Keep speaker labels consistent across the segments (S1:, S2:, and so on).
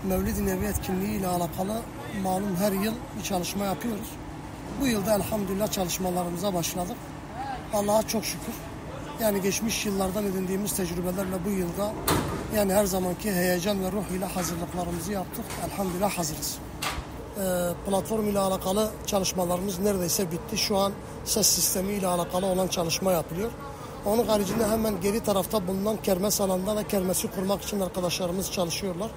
S1: Mevlid-i Nebi etkinliği ile alakalı malum her yıl bir çalışma yapıyoruz. Bu yılda elhamdülillah çalışmalarımıza başladık. Allah'a çok şükür. Yani geçmiş yıllardan edindiğimiz tecrübelerle bu yılda yani her zamanki heyecan ve ruh ile hazırlıklarımızı yaptık. Elhamdülillah hazırız. Platform ile alakalı çalışmalarımız neredeyse bitti. Şu an ses sistemi ile alakalı olan çalışma yapılıyor. Onun haricinde hemen geri tarafta bulunan kermes alanında da kermesi kurmak için arkadaşlarımız çalışıyorlar.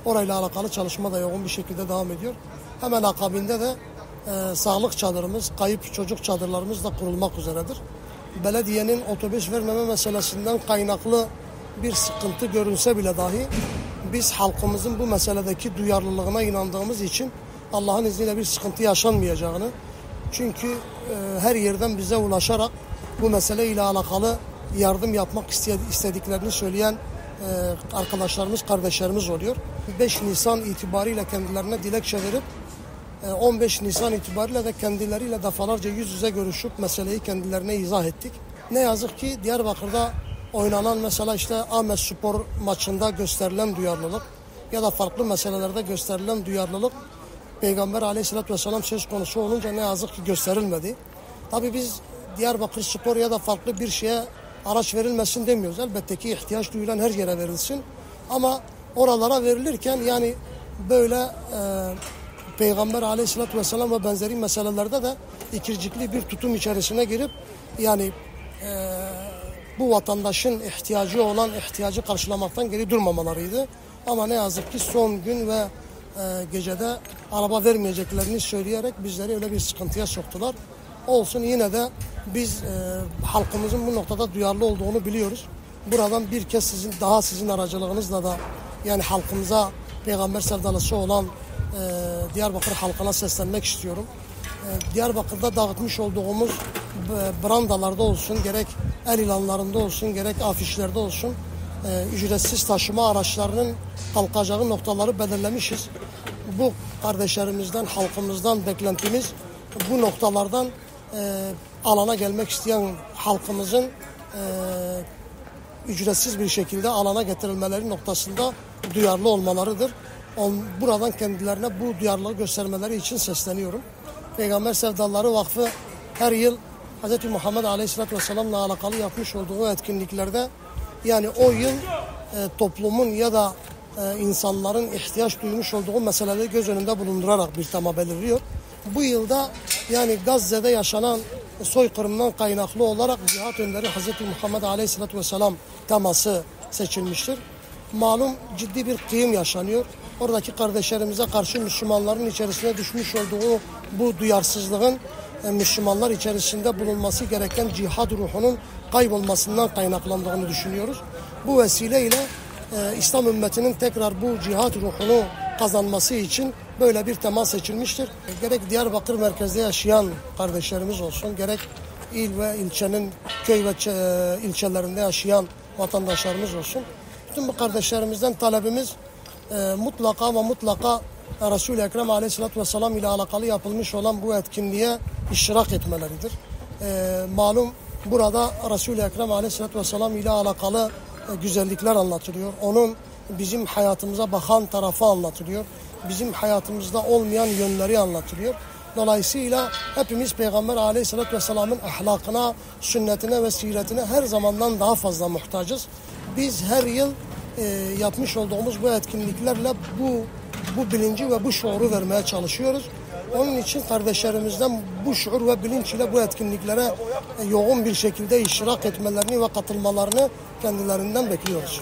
S1: Orayla alakalı çalışma da yoğun bir şekilde devam ediyor. Hemen akabinde de sağlık çadırımız, kayıp çocuk çadırlarımız da kurulmak üzeredir. Belediyenin otobüs vermeme meselesinden kaynaklı bir sıkıntı görünse bile dahi biz halkımızın bu meseledeki duyarlılığına inandığımız için Allah'ın izniyle bir sıkıntı yaşanmayacağını, çünkü her yerden bize ulaşarak bu mesele ile alakalı yardım yapmak istediklerini söyleyen arkadaşlarımız, kardeşlerimiz oluyor. 5 Nisan itibariyle kendilerine dilekçe verip 15 Nisan itibariyle de kendileriyle defalarca yüz yüze görüşüp meseleyi kendilerine izah ettik. Ne yazık ki Diyarbakır'da oynanan mesela işte Ahmet Spor maçında gösterilen duyarlılık ya da farklı meselelerde gösterilen duyarlılık Peygamber Aleyhisselatü Vesselam söz konusu olunca ne yazık ki gösterilmedi. Tabii biz Diyarbakır Spor ya da farklı bir şeye araç verilmesin demiyoruz. Elbette ki ihtiyaç duyulan her yere verilsin. Ama oralara verilirken yani böyle Peygamber Aleyhisselatü Vesselam ve benzeri meselelerde de ikircikli bir tutum içerisine girip yani bu vatandaşın ihtiyacı olan ihtiyacı karşılamaktan geri durmamalarıydı. Ama ne yazık ki son gün ve gecede araba vermeyeceklerini söyleyerek bizleri öyle bir sıkıntıya soktular. Olsun, yine de biz halkımızın bu noktada duyarlı olduğunu biliyoruz. Buradan bir kez sizin aracılığınızla da yani halkımıza peygamber sevdalısı olan Diyarbakır halkına seslenmek istiyorum. Diyarbakır'da dağıtmış olduğumuz brandalarda olsun, gerek el ilanlarında olsun, gerek afişlerde olsun ücretsiz taşıma araçlarının kalkacağı noktaları belirlemişiz. Bu kardeşlerimizden, halkımızdan beklentimiz bu noktalardan alana gelmek isteyen halkımızın ücretsiz bir şekilde alana getirilmeleri noktasında duyarlı olmalarıdır. Buradan kendilerine bu duyarlılığı göstermeleri için sesleniyorum. Peygamber Sevdaları Vakfı her yıl Hz. Muhammed Aleyhisselatü Vesselam'la alakalı yapmış olduğu etkinliklerde yani o yıl toplumun ya da insanların ihtiyaç duymuş olduğu meseleleri göz önünde bulundurarak bir tema belirliyor. Bu yılda yani Gazze'de yaşanan soykırımdan kaynaklı olarak cihat önderi Hz. Muhammed Aleyhisselatü Vesselam teması seçilmiştir. Malum ciddi bir kıyım yaşanıyor. Oradaki kardeşlerimize karşı Müslümanların içerisine düşmüş olduğu bu duyarsızlığın Müslümanlar içerisinde bulunması gereken cihad ruhunun kaybolmasından kaynaklandığını düşünüyoruz. Bu vesileyle İslam ümmetinin tekrar bu cihad ruhunu kazanması için böyle bir tema seçilmiştir. Gerek Diyarbakır merkezde yaşayan kardeşlerimiz olsun, gerek il ve ilçenin köy ve ilçelerinde yaşayan vatandaşlarımız olsun. Bütün bu kardeşlerimizden talebimiz mutlaka ama mutlaka Resul-i Ekrem Aleyhisselatü Vesselam ile alakalı yapılmış olan bu etkinliğe iştirak etmeleridir. Malum burada Resul-i Ekrem Aleyhisselatü Vesselam ile alakalı güzellikler anlatılıyor. Onun bizim hayatımıza bakan tarafı anlatılıyor. Bizim hayatımızda olmayan yönleri anlatılıyor. Dolayısıyla hepimiz Peygamber Aleyhisselatü Vesselam'ın ahlakına, sünnetine ve siretine her zamandan daha fazla muhtacız. Biz her yıl yapmış olduğumuz bu etkinliklerle bu bilinci ve bu şuuru vermeye çalışıyoruz. Onun için kardeşlerimizden bu şuur ve bilinç ile bu etkinliklere yoğun bir şekilde iştirak etmelerini ve katılmalarını kendilerinden bekliyoruz.